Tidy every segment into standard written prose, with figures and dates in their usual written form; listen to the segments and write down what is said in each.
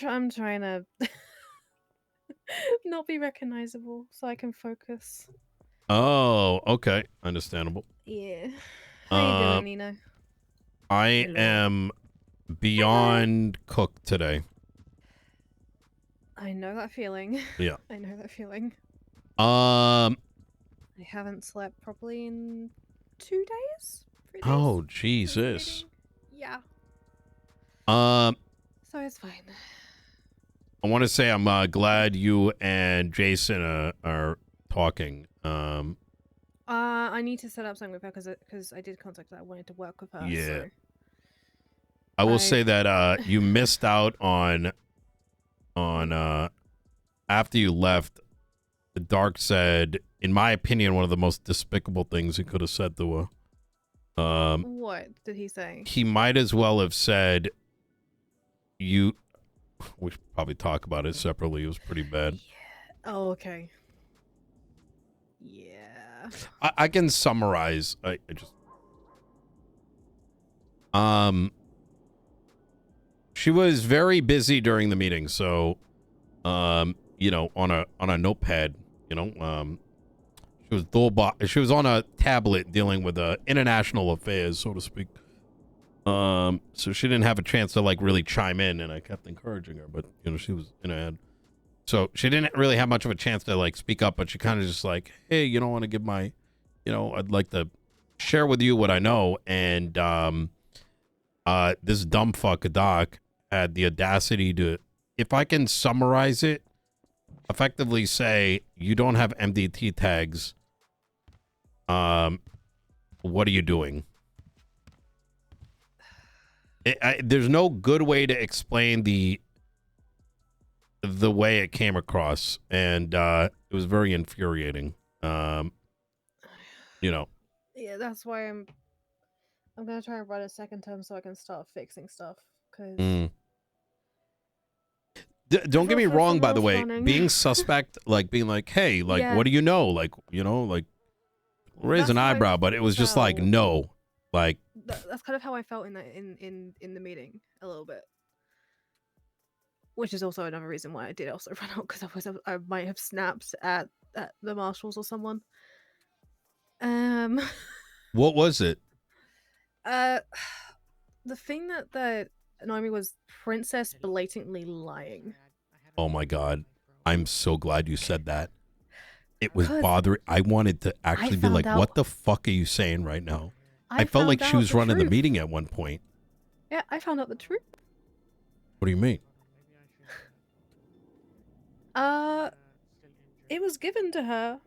I'm trying to not be recognizable so I can focus. Oh, okay. Understandable. Yeah. How you doing, Nino? I am beyond cooked today. I know that feeling. Yeah. I know that feeling. Um. I haven't slept properly in 2 days? 3 days? Oh, Jesus. Yeah. Um. So it's fine. I want to say I'm glad you and Jason are talking. I need to set up something with her because I did contact her. I wanted to work with her. Yeah. So. I will say that you missed out on after you left. Dark said, in my opinion, one of the most despicable things he could have said to her. What did he say? He might as well have said, "You." We should probably talk about it separately. It was pretty bad. Yeah. Oh, okay. Yeah. I can summarize. I just she was very busy during the meeting, so you know, on a notepad, you know, she was on a tablet dealing with international affairs, so to speak. So she didn't have a chance to like really chime in, and I kept encouraging her, but you know, she was in a head. So she didn't really have much of a chance to like speak up, but she kind of just like, hey, you don't want to give my, you know, I'd like to share with you what I know. And this dumb fuck Doc had the audacity to, if I can summarize it, effectively say, you don't have MDT tags. What are you doing? There's no good way to explain the way it came across, and it was very infuriating. You know. Yeah, that's why I'm gonna try and write a second term so I can start fixing stuff. Cause don't get me wrong, by the way, being suspect, like being like, hey, like, Yeah. what do you know? Like, you know, like, raise an eyebrow, but it was just like, no, like. That's kind of how I felt in the meeting a little bit. Which is also another reason why I did also run out, because I might have snapped at the marshals or someone. What was it? The thing that annoyed me was Princess blatantly lying. Oh my god, I'm so glad you said that. It was bothering. I wanted to actually be like, what the fuck are you saying right now? I felt like she was running the meeting at one point. Yeah, I found out the truth. What do you mean? It was given to her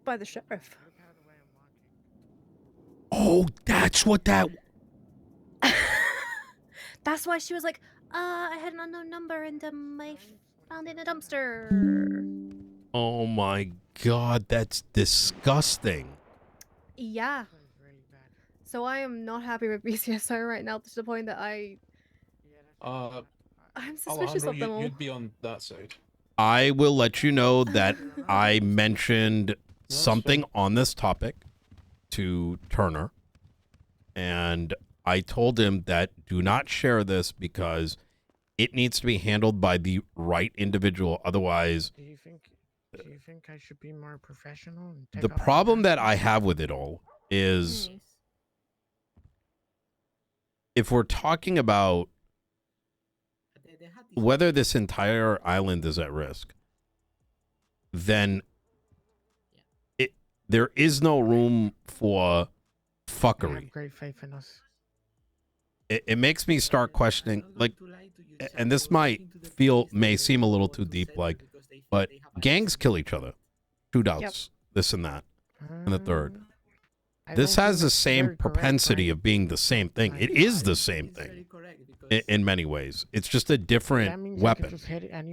by the sheriff. Oh, that's what that. That's why she was like, I had an unknown number and I found it in a dumpster. Oh my god, that's disgusting. Yeah. So I am not happy with BCSO right now to the point that I'm suspicious of them all. You'd be on that side. I will let you know that I mentioned something on this topic to Turner, and I told him that do not share this because it needs to be handled by the right individual. Otherwise, do you think I should be more professional? The problem that I have with it all is if we're talking about whether this entire island is at risk, then there is no room for fuckery. Have great faith in us. It makes me start questioning, like, and this may seem a little too deep, like, but gangs kill each other, shootouts, this and that, and the third. This has the same propensity of being the same thing. It is the same thing in many ways. It's just a different weapon,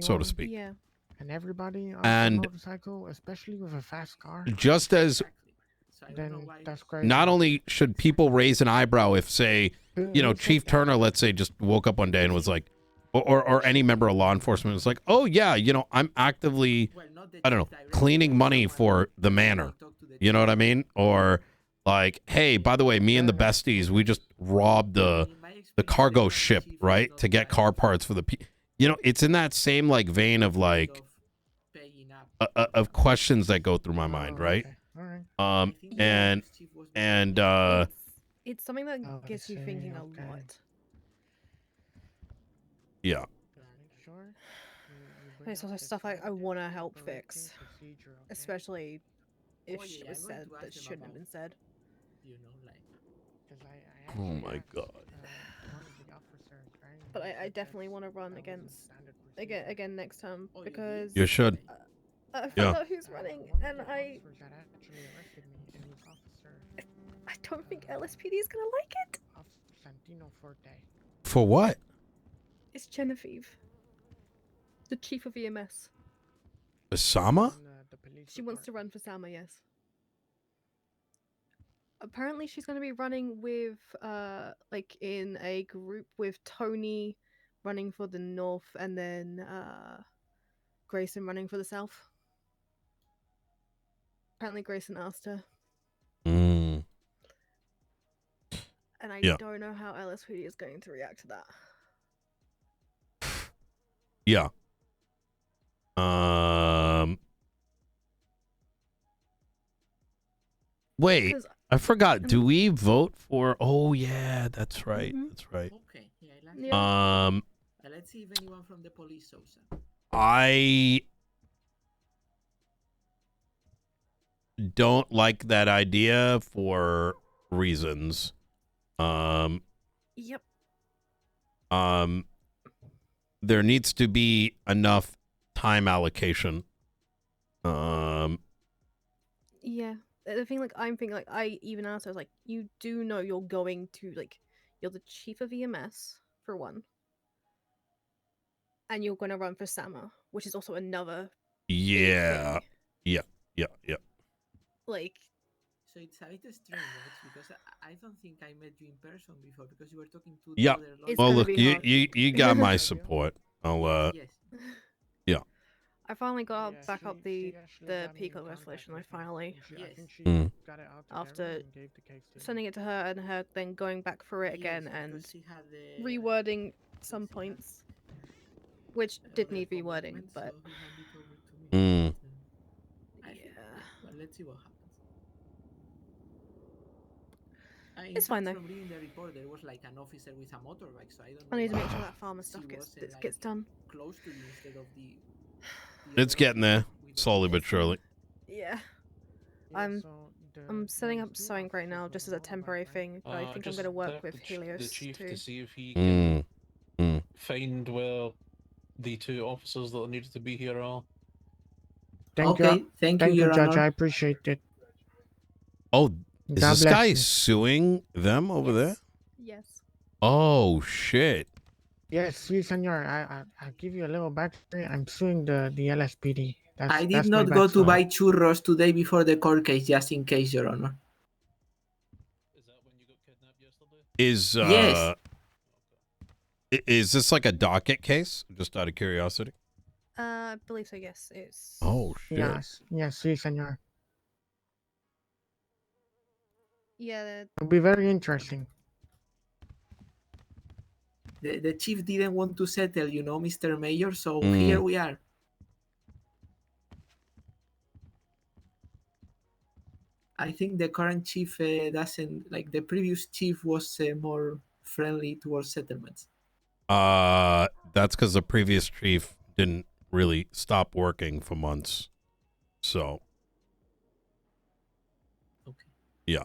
so to speak. Yeah. And everybody on a motorcycle, especially with a fast car. Just as then that's great. not only should people raise an eyebrow if, say, you know, Chief Turner, let's say, just woke up one day and was like, or any member of law enforcement was like, oh yeah, you know, I'm actively, I don't know, cleaning money for the manor. You know what I mean? Or like, hey, by the way, me and the besties, we just robbed the the cargo ship, right, to get car parts for the you know, it's in that same like vein of like of questions that go through my mind, right? Okay. All right. And it's something that Oh, I gets you see, thinking a okay. lot. yeah. Make sure you bring There's up also the stuff I standard want to help operating fix, procedure, okay? especially if Oh, shit yeah, was I'm going said to that ask them shouldn't have about, been said. you know, like, 'Cause I Oh actually my asked, God. one of the officers, right? and But he I said definitely that's- want to run that wasn't against standard procedure. again next time oh, you because You did? should. Okay. I Yeah. found out who's running, One of and the I officers that actually arrested me, it was Officer don't think LSPD is gonna like it. Officer Santino Forte. For what? It's Genevieve, the chief of EMS. Osama? On the police She wants to run department. for Sama, yes. Apparently she's going to be running with like in a group with Tony running for the north and then Grayson running for the south. Apparently Grayson asked her. Mm. And I Yeah. don't know how LSPD is going to react to that. Yeah. Wait, 'Cause I forgot. Do we vote for? Oh yeah, that's right. Mhm. That's right. Okay, yeah, Yeah. let's see if anyone from the police shows up. I don't like that idea for reasons. Yep. There needs to be enough time allocation. Yeah. The thing, like, I'm thinking, like, I even asked, I was like, you do know you're going to, like, you're the chief of EMS, for one. And you're going to run for Sama, which is also another Yeah. thing. Yeah. Like, So it's a bit strange, right? Because I don't think I met you in person before because you were talking to Yeah. the other lawyers. It's Well, gonna look, be hard. you got my support. I'll Yes. yeah. I finally got Yeah, back up she the actually got me in Pico contact resolution. I with her, finally, and I Yes. think she Mm. got it all after together and gave the case to sending me. it to her and her then going back through it again Yes, and because she had the rewording some she had points, which did other need rewording, commitments, but so he handed it over to me. Mm. I think, yeah, well, let's see what happens. In it's fact, fine though. from reading the report, there was like an officer with a motorbike, so I don't know. I need to make why sure that farmer she stuff wasn't, gets done. close to you instead of the It's other getting there, officer with the slowly but It's surely. Yeah, Yeah, I'm so I'm setting there up was two sewing right now officers just with as a a temporary motorbike, right? thing, but I think I'm Just gonna work tap with the Helios chief too. to see if he can Mm. find where the two officers that needed to be here are. Thank Okay, you, thank you, thank you, Your Judge. Honor. I appreciate it. Oh, is God this bless guy you. suing them over there? Yes. Oh shit. Yes, sí, senor. I'll give you a little backstory. I'm suing the LSPD. I did That's my not go to backstory. buy churros today before the court case, just in case, Your Honor. Is that when you got kidnapped yesterday? Is Yes. is this like a docket case? Just out of curiosity. I believe so. Yes, it's. Oh shit. Yes, yes, sí, senor. Yeah. It'll be very interesting. The chief didn't want to settle, Mr. Mayor, so Mm. here we are. I think the current chief doesn't, like the previous chief was more friendly towards settlements. That's because the previous chief didn't really stop working for months. So. Okay. Yeah.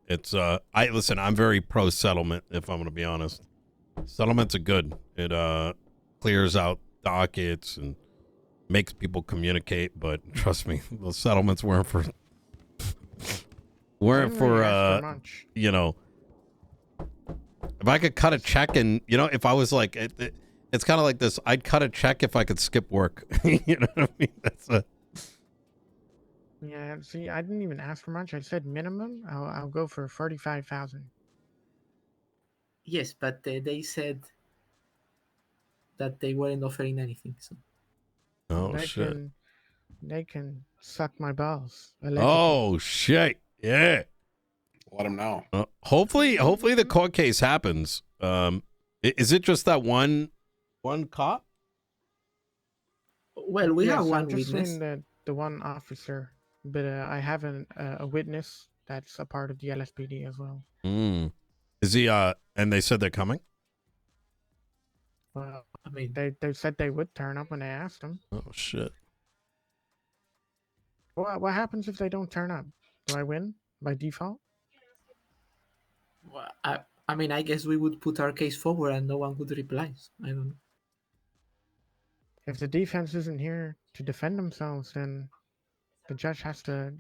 It's I'm very pro settlement, if I'm gonna be honest. Settlements are good. It clears out dockets and makes people communicate, but trust me, those settlements weren't for much. If I could cut a check and if I was like it's kind of like this, I'd cut a check if I could skip work. You know what I mean? That's a Yeah, see, I didn't even ask for much. I said minimum. I'll go for 45,000. Yes, but they said that they weren't offering anything. So. oh shit. They can suck my balls. Allegedly. Oh shit. Yeah. Let him know. Hopefully the court case happens. Is it just that one cop? Well, we have Yes, one I'm just witness. seeing the one officer, but I have a witness that's a part of the LSPD as well. Is he? And they said they're coming. Well, I mean, they said they would turn up when they asked them. Oh shit. What happens if they don't turn up? Do I win by default? well, I mean, I guess we would put our case forward and no one would reply. So I don't know. If the defense isn't here to defend themselves, then the judge has to,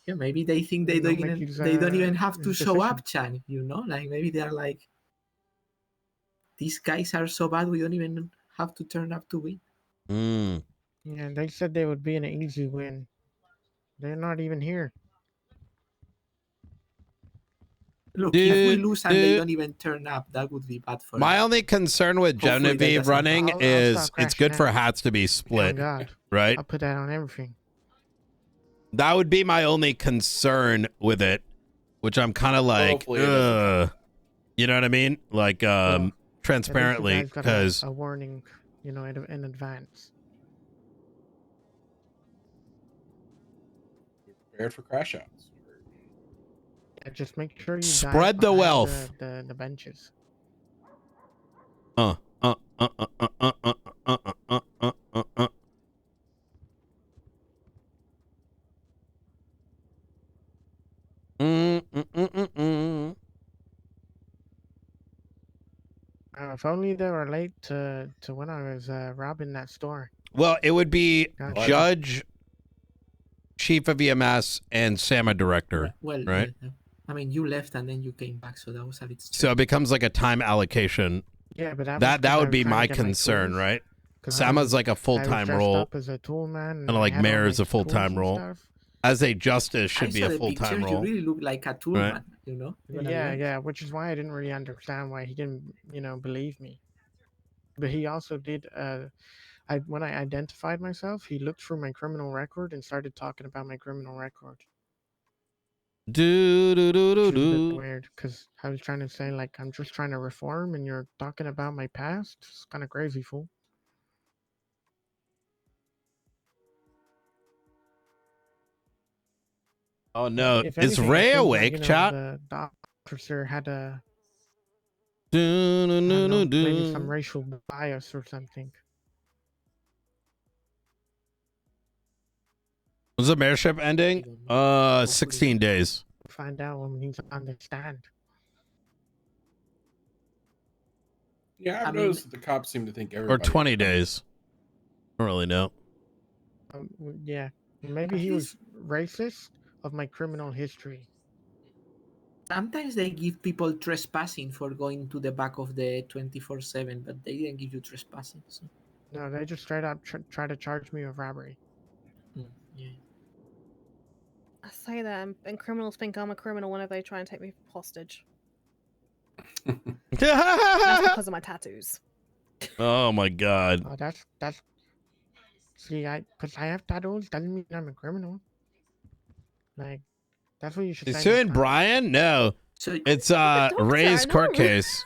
Yeah, maybe they think they You know, don't make even his, they don't even have his to show up, decision. Chan. You know, like maybe they're like, these guys are so bad we don't even have to turn up to win. Yeah, they said they would be an easy win. They're not even here. Look, if we lose and they don't even turn up, that would be bad for My us. only concern with Hopefully that Genevieve doesn't running happen. I'll is stop it's crashing good for out. hats to be Oh split, God, right? I'll put that on everything. That would be my only concern with it, which I'm kind of like, Hopefully it doesn't you know what I mean? Like, transparently, At least you guys got because a warning, in advance. Prepared for crash outs. Yeah, just make sure you dive Spread the behind wealth. The benches. If only they were late to when I was robbing that store. Well, it would be Gotcha. Judge, Chief of EMS, and SAMA Director, Well, right? I mean, you left and then you came back, so that was a bit strange. So it becomes like a time allocation. Yeah, but that That was would be trying to my get concern, tools, right? 'cause SAMA's like a I was full-time dressed role, up as a tool man, kind of like I had all mayor is my a full-time tools and role. stuff. As a justice I should be saw a the full-time pictures, role. You really look like a tool Right. man, you know? Yeah, which is why I didn't really understand why he didn't, believe me. But he also did. When I identified myself, he looked through my criminal record and started talking about my criminal record. Do do do do Which is a bit do. weird because I was trying to say like I'm just trying to reform, and you're talking about my past. It's kind of crazy, fool. Oh no, If is anything, it Ray seems awake, like, chat? the officer had a Do, do, I don't do, know, do, maybe do. some racial bias or something. Was the mayorship ending? 16 days. Find out when he's on the stand. Yeah, I've I mean- noticed that the cops seem to think Or everybody. 20 days. I don't really know. Yeah, maybe he was racist of my criminal history. Sometimes they give people trespassing for going to the back of the 24/7, but they didn't give you trespassing. So. No, they just straight up try to charge me with robbery. Yeah. I say that, and criminals think I'm a criminal whenever they try and take me hostage. That's because of my tattoos. Oh my god. Oh, that's. See, because I have tattoos doesn't mean I'm a criminal. Like, that's what you should Is say. suing next time. Brian? No. So It's doctor, Ray's I court know. case.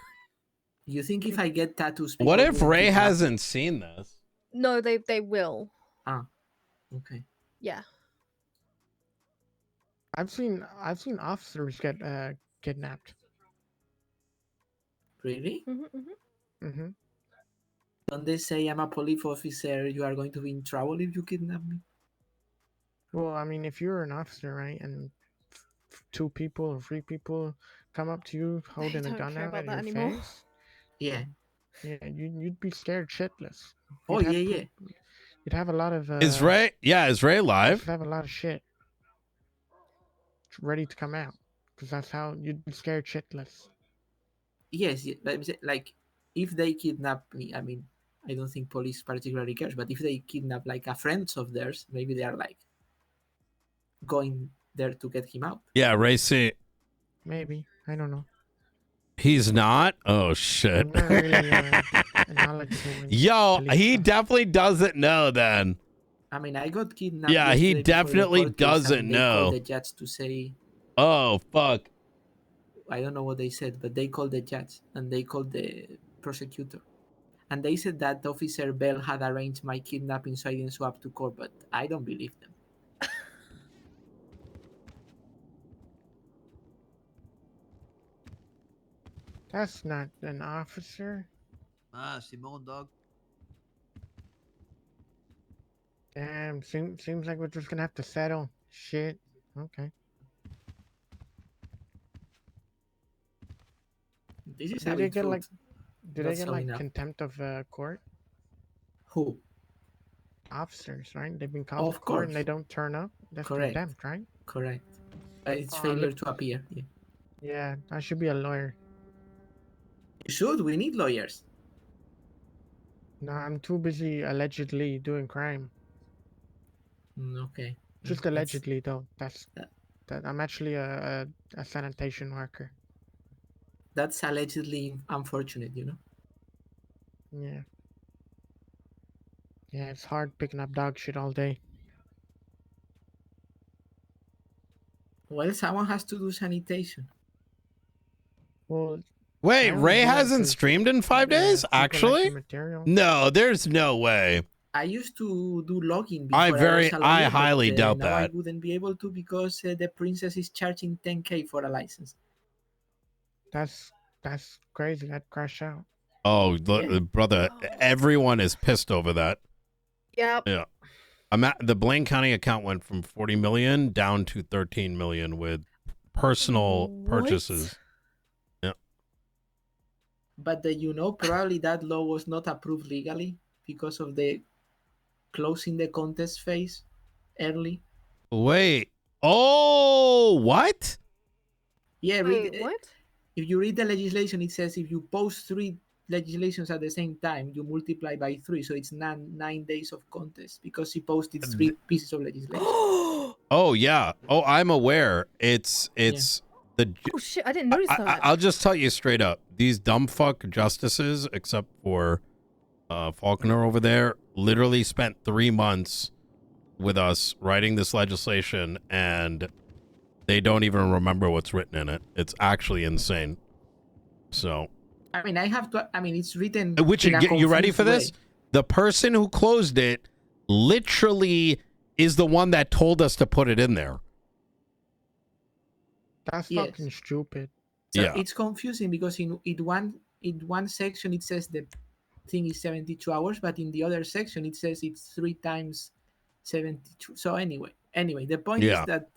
you think if I get tattoos, What people if will Ray kidnap me? hasn't seen this? No, they will. Okay. Yeah. I've seen officers get kidnapped. Really? Mm-hmm. Don't they say I'm a police officer? You are going to be in trouble if you kidnap me. Well, I mean, if you're an officer, right, and 2 people or 3 people come up to you holding a don't gun care out about at that your anymore. face, Yeah. yeah, you'd be scared shitless. Oh You'd have yeah, yeah. You'd have a lot of. Is Ray? Yeah, is Ray You'd live? have a lot of shit ready to come out, because that's how you'd be scared shitless. Yes, yeah, but I'm saying, like, if they kidnap me, I mean, I don't think police particularly cares, but if they kidnap like a friend of theirs, maybe they are like going there to get him out. Yeah, Ray see. Maybe, I don't know. He's not? Oh shit. I'm not really knowledgeable in Yo, police he stuff. definitely doesn't know then. I mean, I got kidnapped. Yeah, he yesterday before the definitely court case, doesn't and they know. called the judge to say Oh, fuck. I don't know what they said, but they called the judge and they called the prosecutor. And they said that Officer Bell had arranged my kidnapping so I didn't show up to court, but I don't believe them. That's not an officer. Ah, Simone, dog. Damn, seems like we're just gonna have to settle. Shit. Okay. This is Did a they bit get rude. like? Did Not they get showing like up. contempt of court? Who? Officers, right? They've been called to Of court and they course. don't turn up. That's Correct. contempt, right? Correct. It's Oh, failure look. to appear. Yeah. Yeah, I should be a lawyer. You should. We need lawyers. No, I'm too busy allegedly doing crime. Okay. Just That's- allegedly, though. That's that- that. I'm actually a sanitation worker. That's allegedly unfortunate, you know? Yeah. Yeah, it's hard picking up dog shit all day. Well, someone has to do sanitation. Well, Wait, I only Ray do that hasn't 'cause, streamed in 5 days? people like the Actually? material. No, there's no way. I used to do logging before I was a lawyer, I but, highly doubt now I that. wouldn't be able to because the princess is charging 10K for a license. That's crazy. I'd crash out. Oh, Yeah. brother, Oh. everyone is pissed over that. Yep. Yeah. The Blaine County account went from 40 million down to 13 million with personal What? purchases. But probably that law was not approved legally because of the closing the contest phase early. Wait. Oh, what? Yeah, Wait, what? If you read the legislation, it says if you post 3 legislations at the same time, you multiply by 3, so it's 9 days of contest because he posted 3 pieces of legislation. Oh, yeah. Oh, I'm aware. It's the Oh shit! I didn't notice that. I'll just tell you straight up. These dumb fuck justices, except for Faulkner over there, literally spent 3 months with us writing this legislation, and they don't even remember what's written in it. It's actually insane. So, I mean, it's written. which in a you ready for confused this? way. The person who closed it literally is the one that told us to put it in there. That's Yes. fucking stupid. So Yeah. it's confusing because in one section it says the thing is 72 hours, but in the other section it says it's 3 times 72. So anyway, the point Yeah. is that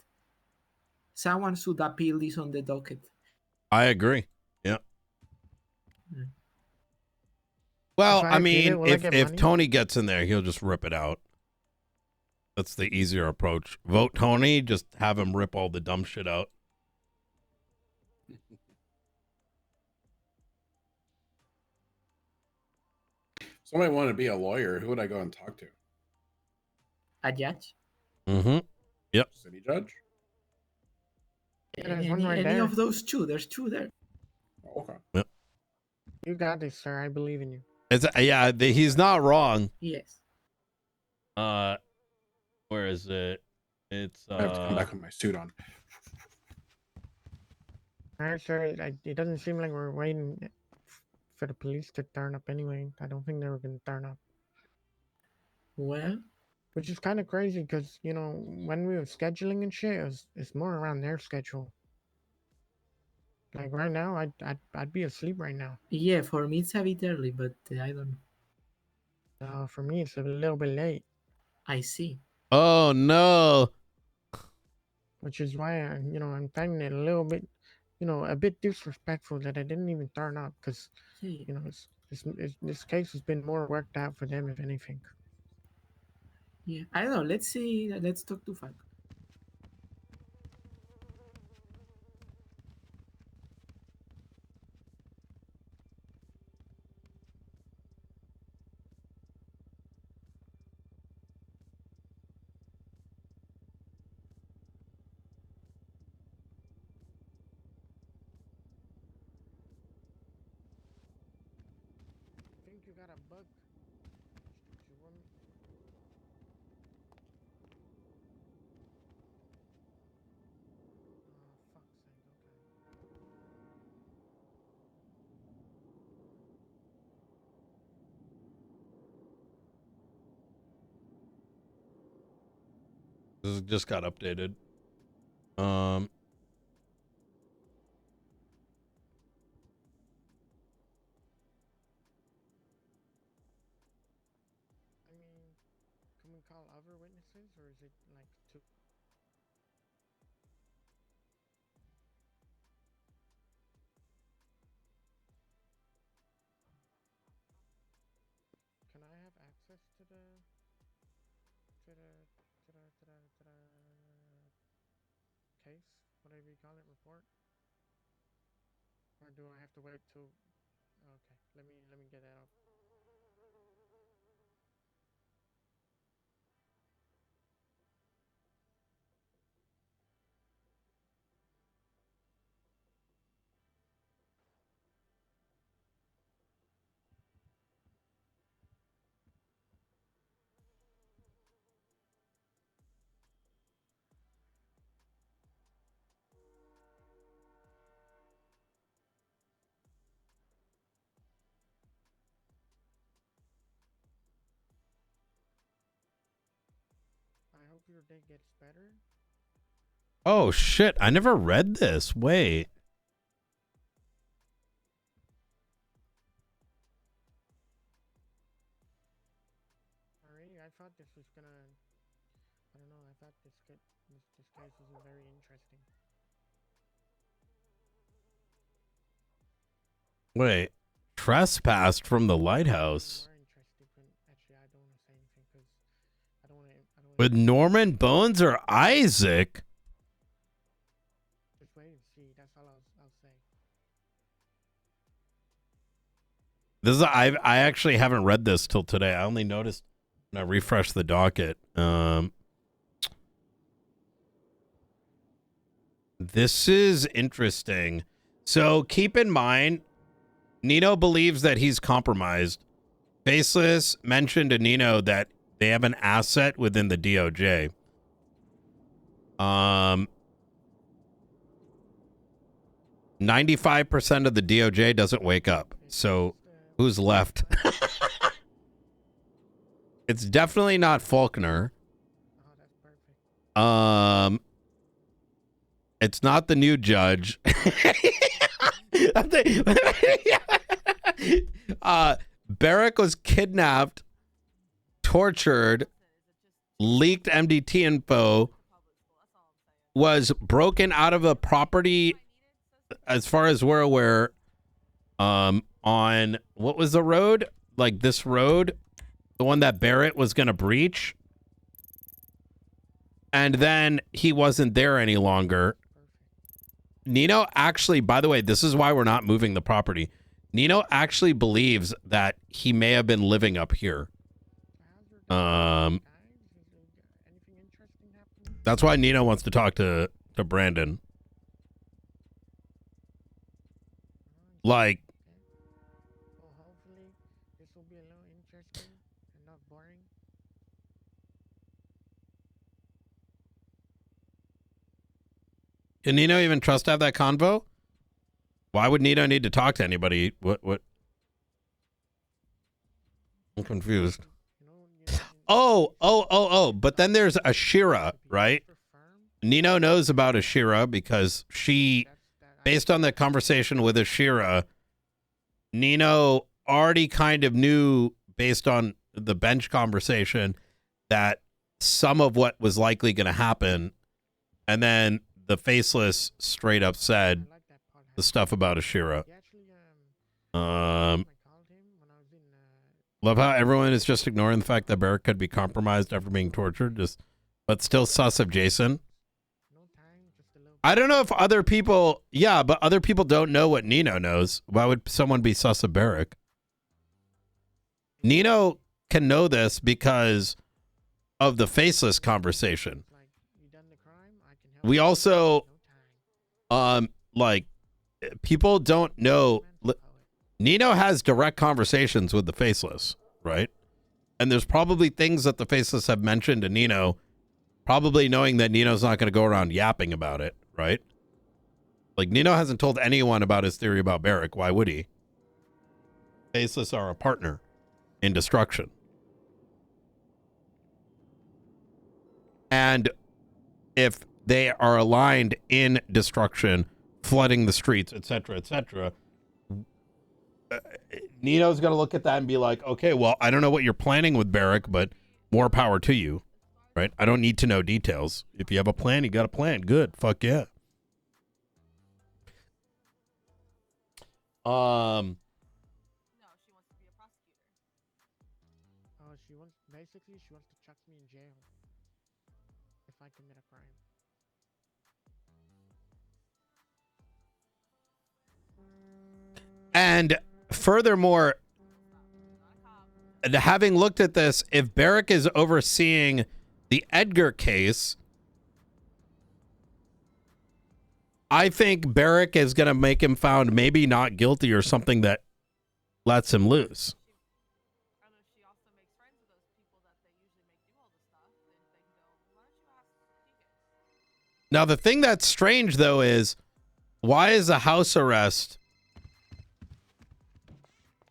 someone should appeal this on the docket. I agree. Yeah. Mm. Well, If I I appeal it, mean, will I if get money? Tony gets in there, he'll just rip it out. That's the easier approach. Vote Tony, just have him rip all the dumb shit out. Somebody wanted to be a lawyer. Who would I go and talk to? A judge? Mm-hmm. City judge? Yeah, there's one right Any there. of those 2? There's 2 there. Oh, okay. You got this, sir. I believe in you. He's not wrong. Yes. Where is it? It's I have to come back with my suit on. All right, sir. It doesn't seem like we're waiting for the police to turn up anyway. I don't think they were gonna turn up. Well, Which is kind of crazy because, when we were scheduling and shit, it's more around their schedule. Like right now, I'd be asleep right now. yeah, for me it's a bit early, but I don't know. For me, it's a little bit late, I see. Oh no. which is why I'm finding it a little bit, a bit disrespectful that I didn't even turn up because, Yeah. this case has been more worked out for them, if anything. Yeah, I don't know. Let's see. Let's talk to Falk. I think you got a bug. You want me- This just got updated. I mean, can we call other witnesses, or is it like too? Can I have access to the case, whatever you call it, report? Or do I have to wait till? Okay, let me get that up. I hope your day gets better. Oh shit! I never read this. Wait. Alrighty, I thought this was gonna. I don't know. I thought this case was very interesting. Wait. Trespassed from the lighthouse. More interested, but actually, I don't want to say anything because I don't want to. With Norman Bones or Isaac? Just wait and see. That's all I'll say. This is I actually haven't read this till today. I only noticed when I refreshed the docket. This is interesting. So keep in mind, Nino believes that he's compromised. Faceless mentioned to Nino that they have an asset within the DOJ. 95% of the DOJ doesn't wake up. So who's left? It's definitely not Faulkner. Oh, that's perfect. It's not the new judge. Barrick was kidnapped, tortured, leaked MDT info, was broken out of a property, as far as we're aware, on what was the road? Like this road, the one that Barrett was going to breach. And then he wasn't there any longer. Nino actually, by the way, this is why we're not moving the property. Nino actually believes that he may have been living up here. That's why Nino wants to talk to Brandon. Like, Well, hopefully this will be a little interesting and not boring. can Nino even trust to have that convo? Why would Nino need to talk to anybody? What? I'm confused. Oh. But then there's Ashira, right? Nino knows about Ashira because she, based on the conversation with Ashira, Nino already kind of knew, based on the bench conversation, that some of what was likely going to happen. And then the Faceless straight up said the stuff about Ashira. Love how everyone is just ignoring the fact that Barrett could be compromised after being tortured, but still sus of Jason. I don't know if other people, but other people don't know what Nino knows. Why would someone be sus of Barrett? Nino can know this because of the Faceless conversation. We also, people don't know. Nino has direct conversations with the Faceless, right? And there's probably things that the Faceless have mentioned to Nino, probably knowing that Nino's not going to go around yapping about it, right? Like, Nino hasn't told anyone about his theory about Barrick. Why would he? Faceless are a partner in destruction. And if they are aligned in destruction, flooding the streets, etc., etc. Nino's going to look at that and be like, okay, well, I don't know what you're planning with Barrick, but more power to you, right? I don't need to know details. If you have a plan, you got a plan. Good. Fuck yeah. Oh, she wants to chuck me in jail if I commit a crime. And furthermore, having looked at this, if Barrick is overseeing the Edgar case, I think Barrick is going to make him found maybe not guilty or something that lets him loose. Now, the thing that's strange, though, is why is a house arrest?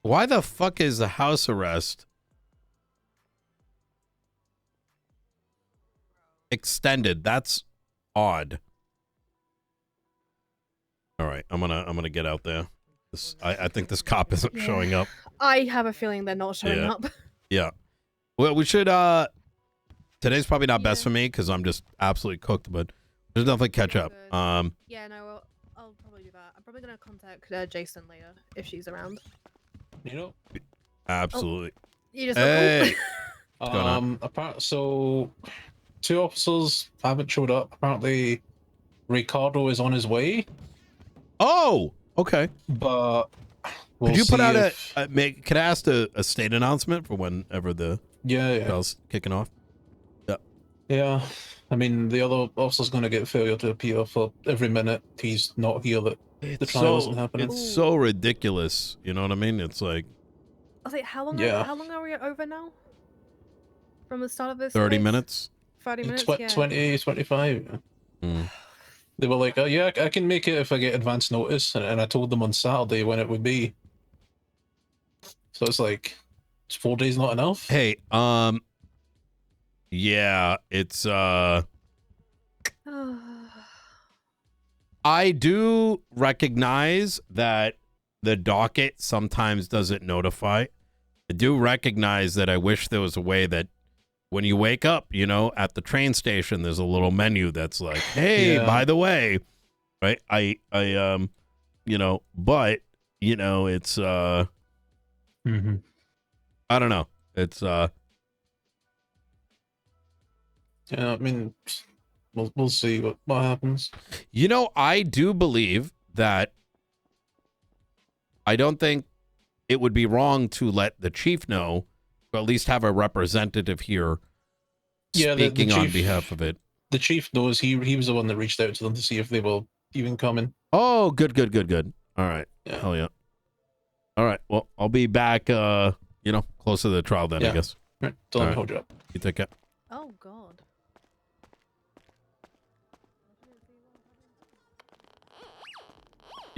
Why the fuck is the house arrest extended? That's odd. All right, I'm gonna get out there. I think this cop isn't showing up. I have a feeling they're not showing up. Yeah. Well, we should. Today's probably not best for me because I'm just absolutely cooked, but there's definitely catch up. Yeah, no, I'll probably do that. I'm probably gonna contact Jason later if she's around. Nino? Absolutely. You just Hey. So 2 officers haven't showed up. Apparently, Ricardo is on his way. Oh, okay. But we'll could you put see out if... could I ask a state announcement for whenever the trial's kicking off? Yeah. I mean, the other officer's going to get failure to appear for every minute he's not here that the trial isn't happening. It's so ridiculous. You know what I mean? It's like... I was like, how long are we over now? From the start of this 30 case? minutes? 30 minutes, 20, 25. Mm. They were like, yeah, I can make it if I get advance notice. And I told them on Saturday when it would be. So it's like, is 4 days not enough? Hey, yeah, it's, I do recognize that the docket sometimes doesn't notify. I do recognize that I wish there was a way that when you wake up, you know, at the train station, there's a little menu that's like, hey, by the way, right? I you know, but, you know, it's, I don't know. It's, yeah, I mean, we'll see what happens. You know, I do believe that I don't think it would be wrong to let the chief know, or at least have a representative here speaking on behalf of it. The chief knows. He was the one that reached out to them to see if they will even come in. Oh, good. All right. Yeah. Hell yeah. All right. Well, I'll be back, you know, closer to the trial then, I guess. Right. Don't hold you up. You take care. Oh, God.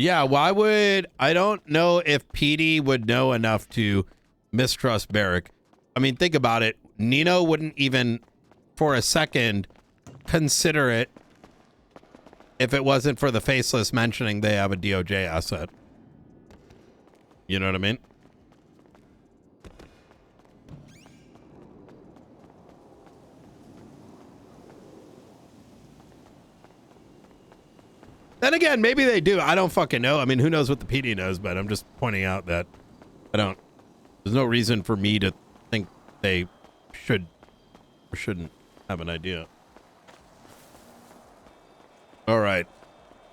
Yeah, well, I don't know if PD would know enough to mistrust Barrick. I mean, think about it. Nino wouldn't even, for a second, consider it if it wasn't for the Faceless mentioning they have a DOJ asset. You know what I mean? Then again, maybe they do. I don't fucking know. I mean, who knows what the PD knows, but I'm just pointing out that there's no reason for me to think they should or shouldn't have an idea. All right.